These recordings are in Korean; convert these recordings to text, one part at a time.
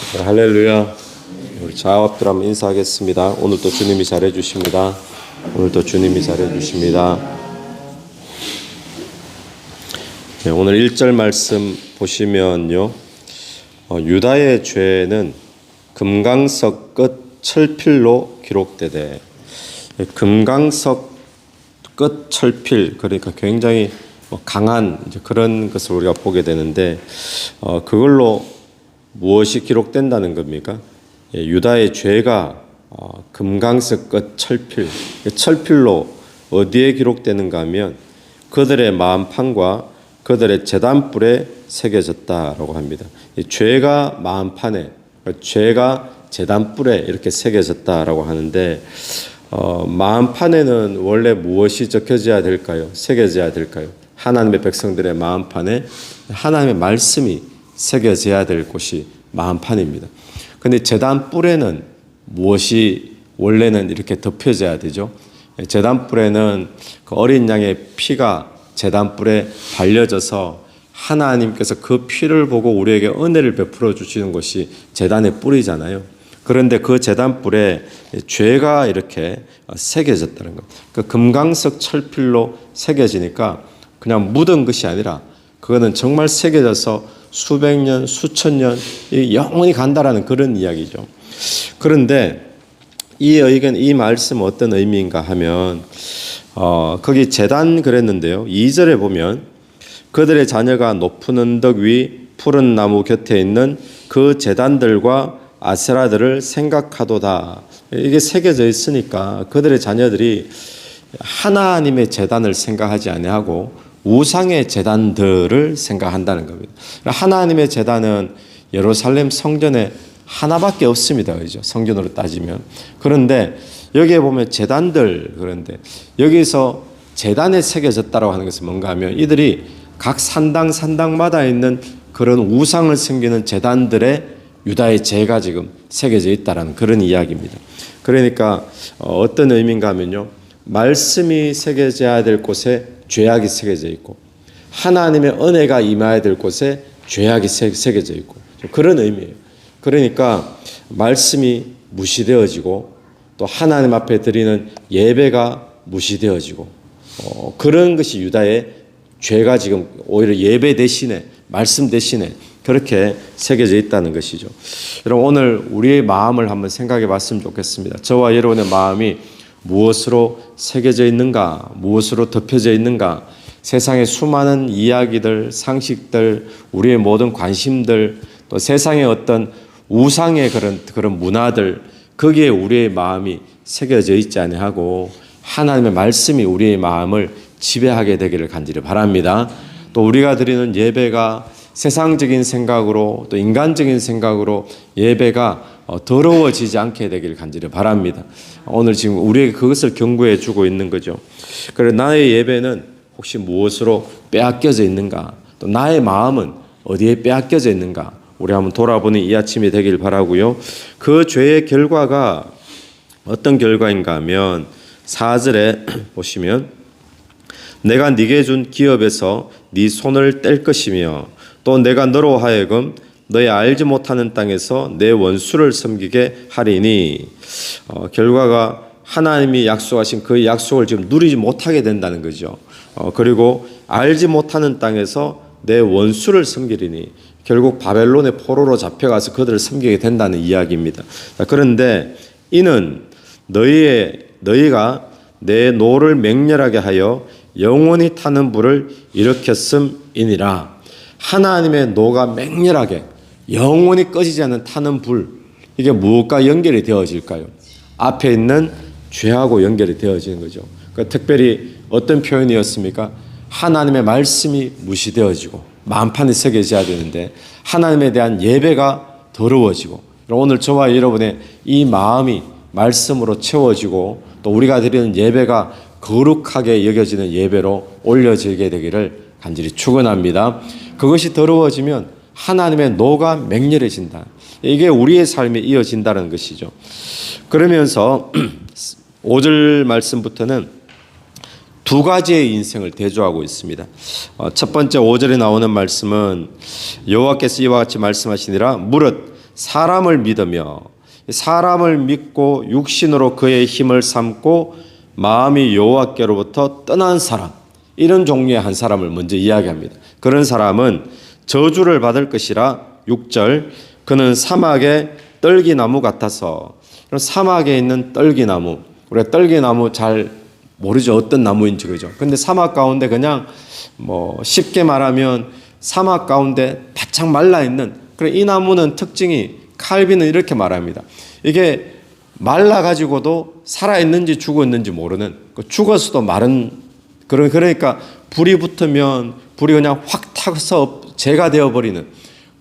네, 할렐루야. 우리 자업들 한번 인사하겠습니다. 오늘도 주님이 잘해주십니다. 오늘도 주님이 잘해주십니다. 네, 오늘 1절 말씀 보시면요, 유다의 죄는 금강석 끝 철필로 기록되되, 금강석 끝 철필, 그러니까 굉장히 강한 그런 것을 우리가 보게 되는데, 그걸로 무엇이 기록된다는 겁니까? 유다의 죄가 금강석 끝 철필, 철필로 어디에 기록되는가 하면 그들의 마음판과 그들의 제단뿔에 새겨졌다라고 합니다. 죄가 마음판에, 죄가 제단뿔에 이렇게 새겨졌다라고 하는데, 마음판에는 원래 무엇이 적혀져야 될까요? 새겨져야 될까요? 하나님의 백성들의 마음판에 하나님의 말씀이 새겨져야 될 곳이 마음판입니다. 그런데 제단뿔에는 무엇이 원래는 이렇게 덮여져야 되죠? 제단뿔에는 그 어린 양의 피가 제단뿔에 발려져서 하나님께서 그 피를 보고 우리에게 은혜를 베풀어 주시는 것이 제단의 뿔이잖아요. 그런데 그 제단뿔에 죄가 이렇게 새겨졌다는 것. 그 금강석 철필로 새겨지니까 그냥 묻은 것이 아니라 그거는 정말 새겨져서 수백 년, 수천 년 영원히 간다라는 그런 이야기죠. 그런데 이 말씀 어떤 의미인가 하면 거기 제단 그랬는데요. 2절에 보면 그들의 자녀가 높은 언덕 위 푸른 나무 곁에 있는 그 제단들과 아세라들을 생각하도다. 이게 새겨져 있으니까 그들의 자녀들이 하나님의 제단을 생각하지 아니하고 우상의 제단들을 생각한다는 겁니다. 하나님의 제단은 예루살렘 성전에 하나밖에 없습니다. 그죠? 성전으로 따지면. 그런데 여기에 보면 제단들, 그런데 여기서 제단에 새겨졌다고 하는 것은 뭔가 하면 이들이 각 산당마다 있는 그런 우상을 섬기는 제단들의 유다의 죄가 지금 새겨져 있다는 그런 이야기입니다. 그러니까 어떤 의미인가 하면요, 말씀이 새겨져야 될 곳에 죄악이 새겨져 있고 하나님의 은혜가 임해야 될 곳에 죄악이 새겨져 있고 그런 의미예요. 그러니까 말씀이 무시되어지고 또 하나님 앞에 드리는 예배가 무시되어지고 그런 것이 유다의 죄가 지금 오히려 예배 대신에 말씀 대신에 그렇게 새겨져 있다는 것이죠. 여러분, 오늘 우리의 마음을 한번 생각해 봤으면 좋겠습니다. 저와 여러분의 마음이 무엇으로 새겨져 있는가? 무엇으로 덮여져 있는가? 세상의 수많은 이야기들, 상식들, 우리의 모든 관심들, 또 세상의 어떤 우상의 그런 문화들, 거기에 우리의 마음이 새겨져 있지 아니하고 하나님의 말씀이 우리의 마음을 지배하게 되기를 간절히 바랍니다. 또 우리가 드리는 예배가 세상적인 생각으로 또 인간적인 생각으로 예배가 더러워지지 않게 되기를 간절히 바랍니다. 오늘 지금 우리에게 그것을 경고해 주고 있는 거죠. 그래서 나의 예배는 혹시 무엇으로 빼앗겨져 있는가? 또 나의 마음은 어디에 빼앗겨져 있는가? 우리 한번 돌아보는 이 아침이 되길 바라고요. 그 죄의 결과가 어떤 결과인가 하면 4절에 보시면 내가 네게 준 기업에서 네 손을 뗄 것이며 또 내가 너로 하여금 너의 알지 못하는 땅에서 내 원수를 섬기게 하리니, 결과가 하나님이 약속하신 그 약속을 지금 누리지 못하게 된다는 거죠. 그리고 알지 못하는 땅에서 내 원수를 섬기리니, 결국 바벨론의 포로로 잡혀가서 그들을 섬기게 된다는 이야기입니다. 그런데 이는 너희가 내 노를 맹렬하게 하여 영원히 타는 불을 일으켰음이니라. 하나님의 노가 맹렬하게 영원히 꺼지지 않는 타는 불, 이게 무엇과 연결이 되어질까요? 앞에 있는 죄하고 연결이 되어지는 거죠. 그러니까 특별히 어떤 표현이었습니까? 하나님의 말씀이 무시되어지고 마음판에 새겨져야 되는데 하나님에 대한 예배가 더러워지고, 오늘 저와 여러분의 이 마음이 말씀으로 채워지고 또 우리가 드리는 예배가 거룩하게 여겨지는 예배로 올려지게 되기를 간절히 축원합니다. 그것이 더러워지면 하나님의 노가 맹렬해진다. 이게 우리의 삶에 이어진다는 것이죠. 그러면서 5절 말씀부터는 두 가지의 인생을 대조하고 있습니다. 첫 번째 5절에 나오는 말씀은 여호와께서 이와 같이 말씀하시니라 무릇 사람을 믿으며 사람을 믿고 육신으로 그의 힘을 삼고 마음이 여호와께로부터 떠난 사람, 이런 종류의 한 사람을 먼저 이야기합니다. 그런 사람은 저주를 받을 것이라. 6절, 그는 사막의 떨기나무 같아서. 사막에 있는 떨기나무, 우리가 떨기나무 잘 모르죠, 어떤 나무인지. 그죠? 근데 사막 가운데 그냥 쉽게 말하면 사막 가운데 바짝 말라 있는, 그래, 이 나무는 특징이, 칼빈은 이렇게 말합니다. 이게 말라 가지고도 살아 있는지 죽었는지 모르는, 죽었어도 마른, 그러니까 불이 붙으면 불이 그냥 확 타서 재가 되어 버리는,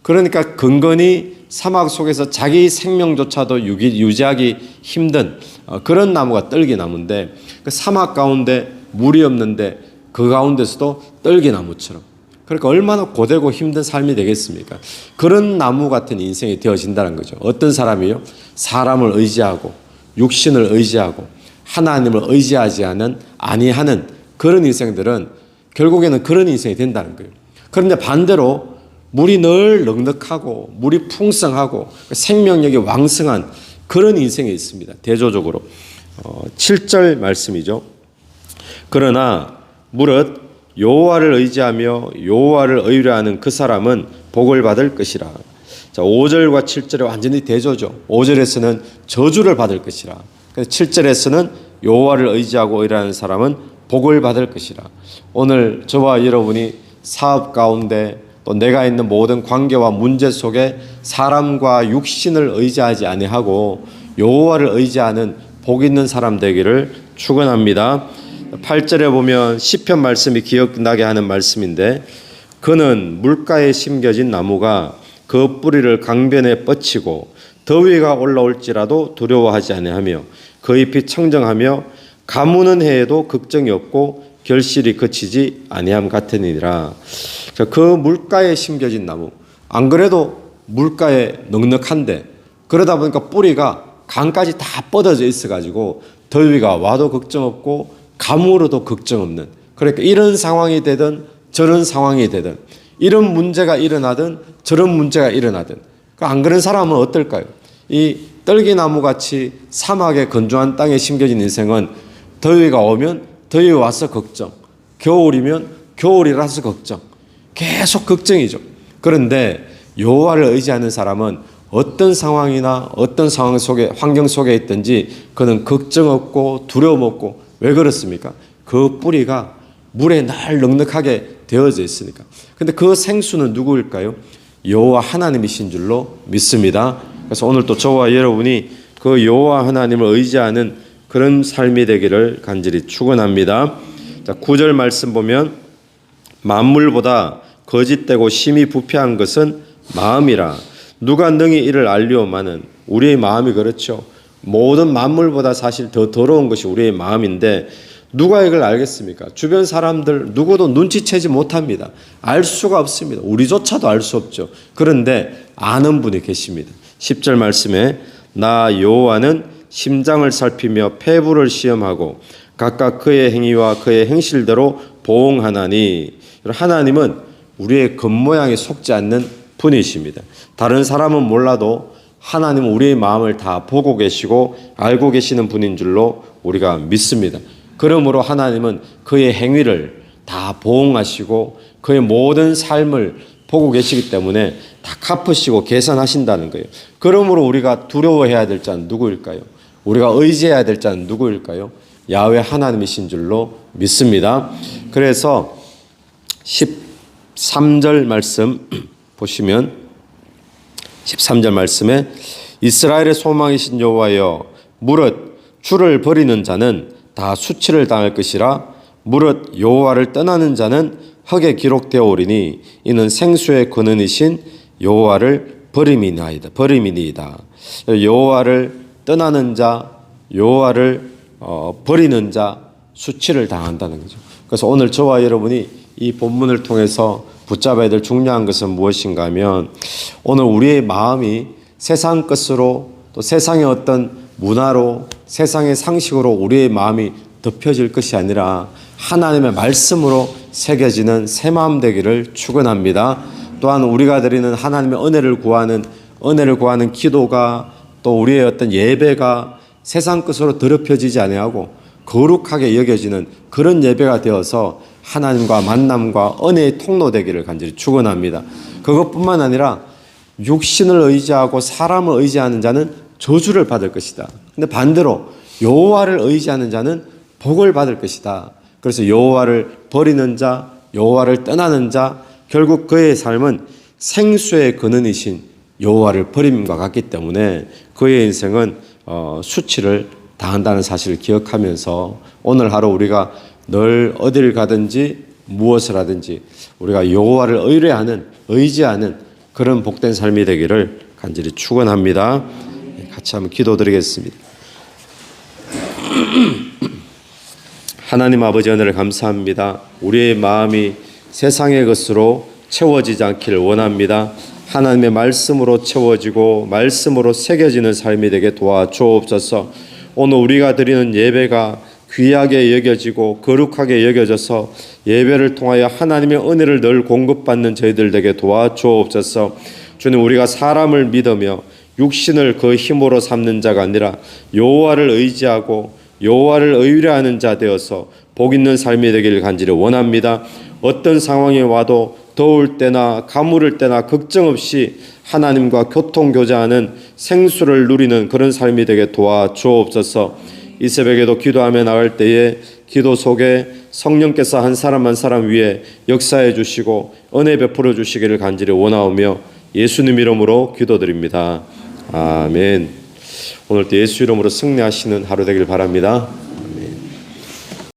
그러니까 근근히 사막 속에서 자기 생명조차도 유지하기 힘든 그런 나무가 떨기나무인데, 그 사막 가운데 물이 없는데 그 가운데서도 떨기나무처럼, 그러니까 얼마나 고되고 힘든 삶이 되겠습니까? 그런 나무 같은 인생이 되어진다는 거죠. 어떤 사람이요? 사람을 의지하고 육신을 의지하고 하나님을 의지하지 아니하는 그런 인생들은 결국에는 그런 인생이 된다는 거예요. 그런데 반대로 물이 늘 넉넉하고 물이 풍성하고 생명력이 왕성한 그런 인생이 있습니다. 대조적으로 7절 말씀이죠. 그러나 무릇 여호와를 의지하며 여호와를 의뢰하는 그 사람은 복을 받을 것이라. 자, 5절과 7절이 완전히 대조죠. 5절에서는 저주를 받을 것이라. 7절에서는 여호와를 의지하고 의뢰하는 사람은 복을 받을 것이라. 오늘 저와 여러분이 사업 가운데 또 내가 있는 모든 관계와 문제 속에 사람과 육신을 의지하지 아니하고 여호와를 의지하는 복 있는 사람 되기를 축원합니다. 8절에 보면 시편 말씀이 기억나게 하는 말씀인데, 그는 물가에 심겨진 나무가 그 뿌리를 강변에 뻗치고 더위가 올라올지라도 두려워하지 아니하며 그 잎이 청정하며 가무는 해에도 걱정이 없고 결실이 그치지 아니함 같으니라. 그 물가에 심겨진 나무, 안 그래도 물가에 넉넉한데 그러다 보니까 뿌리가 강까지 다 뻗어져 있어가지고 더위가 와도 걱정 없고 가물어도 걱정 없는, 그러니까 이런 상황이 되든 저런 상황이 되든 이런 문제가 일어나든 저런 문제가 일어나든, 안 그런 사람은 어떨까요? 이 떨기나무 같이 사막의 건조한 땅에 심겨진 인생은 더위가 오면 더위 와서 걱정, 겨울이면 겨울이라서 걱정, 계속 걱정이죠. 그런데 여호와를 의지하는 사람은 어떤 상황이나 어떤 상황 속에, 환경 속에 있든지 그는 걱정 없고 두려움 없고. 왜 그렇습니까? 그 뿌리가 물에 늘 넉넉하게 되어져 있으니까. 근데 그 생수는 누구일까요? 여호와 하나님이신 줄로 믿습니다. 그래서 오늘 또 저와 여러분이 그 여호와 하나님을 의지하는 그런 삶이 되기를 간절히 축원합니다. 자, 9절 말씀 보면 만물보다 거짓되고 심히 부패한 것은 마음이라. 누가 능히 이를 알리오마는. 우리의 마음이 그렇죠. 모든 만물보다 사실 더 더러운 것이 우리의 마음인데 누가 이걸 알겠습니까? 주변 사람들 누구도 눈치채지 못합니다. 알 수가 없습니다. 우리조차도 알 수 없죠. 그런데 아는 분이 계십니다. 10절 말씀에 나 여호와는 심장을 살피며 폐부를 시험하고 각각 그의 행위와 그의 행실대로 보응하나니. 하나님은 우리의 겉모양에 속지 않는 분이십니다. 다른 사람은 몰라도 하나님은 우리의 마음을 다 보고 계시고 알고 계시는 분인 줄로 우리가 믿습니다. 그러므로 하나님은 그의 행위를 다 보응하시고 그의 모든 삶을 보고 계시기 때문에 다 갚으시고 계산하신다는 거예요. 그러므로 우리가 두려워해야 될 자는 누구일까요? 우리가 의지해야 될 자는 누구일까요? 야훼 하나님이신 줄로 믿습니다. 그래서 13절 말씀 보시면 13절 말씀에 이스라엘의 소망이신 여호와여 무릇 주를 버리는 자는 다 수치를 당할 것이라. 무릇 여호와를 떠나는 자는 흙에 기록되어 오리니 이는 생수의 근원이신 여호와를 버림이니이다. 여호와를 떠나는 자, 여호와를 버리는 자 수치를 당한다는 거죠. 그래서 오늘 저와 여러분이 이 본문을 통해서 붙잡아야 될 중요한 것은 무엇인가 하면, 오늘 우리의 마음이 세상 것으로 또 세상의 어떤 문화로 세상의 상식으로 우리의 마음이 덮여질 것이 아니라 하나님의 말씀으로 새겨지는 새 마음 되기를 축원합니다. 또한 우리가 드리는 하나님의 은혜를 구하는 은혜를 구하는 기도가 또 우리의 어떤 예배가 세상 것으로 더럽혀지지 아니하고 거룩하게 여겨지는 그런 예배가 되어서 하나님과 만남과 은혜의 통로 되기를 간절히 축원합니다. 그것뿐만 아니라 육신을 의지하고 사람을 의지하는 자는 저주를 받을 것이다. 근데 반대로 여호와를 의지하는 자는 복을 받을 것이다. 그래서 여호와를 버리는 자, 여호와를 떠나는 자, 결국 그의 삶은 생수의 근원이신 여호와를 버림과 같기 때문에 그의 인생은 수치를 당한다는 사실을 기억하면서 오늘 하루 우리가 늘 어디를 가든지 무엇을 하든지 우리가 여호와를 의지하는 그런 복된 삶이 되기를 간절히 축원합니다. 같이 한번 기도드리겠습니다. 하나님 아버지 은혜를 감사합니다. 우리의 마음이 세상의 것으로 채워지지 않기를 원합니다. 하나님의 말씀으로 채워지고 말씀으로 새겨지는 삶이 되게 도와주옵소서. 오늘 우리가 드리는 예배가 귀하게 여겨지고 거룩하게 여겨져서 예배를 통하여 하나님의 은혜를 늘 공급받는 저희들 되게 도와주옵소서. 주님, 우리가 사람을 믿으며 육신을 그 힘으로 삼는 자가 아니라 여호와를 의지하고 여호와를 의뢰하는 자 되어서 복 있는 삶이 되기를 간절히 원합니다. 어떤 상황이 와도 더울 때나 가물을 때나 걱정 없이 하나님과 교통교제하는 생수를 누리는 그런 삶이 되게 도와주옵소서. 이 새벽에도 기도하며 나갈 때에 기도 속에 성령께서 한 사람 한 사람 위에 역사해 주시고 은혜 베풀어 주시기를 간절히 원하오며 예수님 이름으로 기도드립니다. 아멘. 오늘도 예수 이름으로 승리하시는 하루 되길 바랍니다.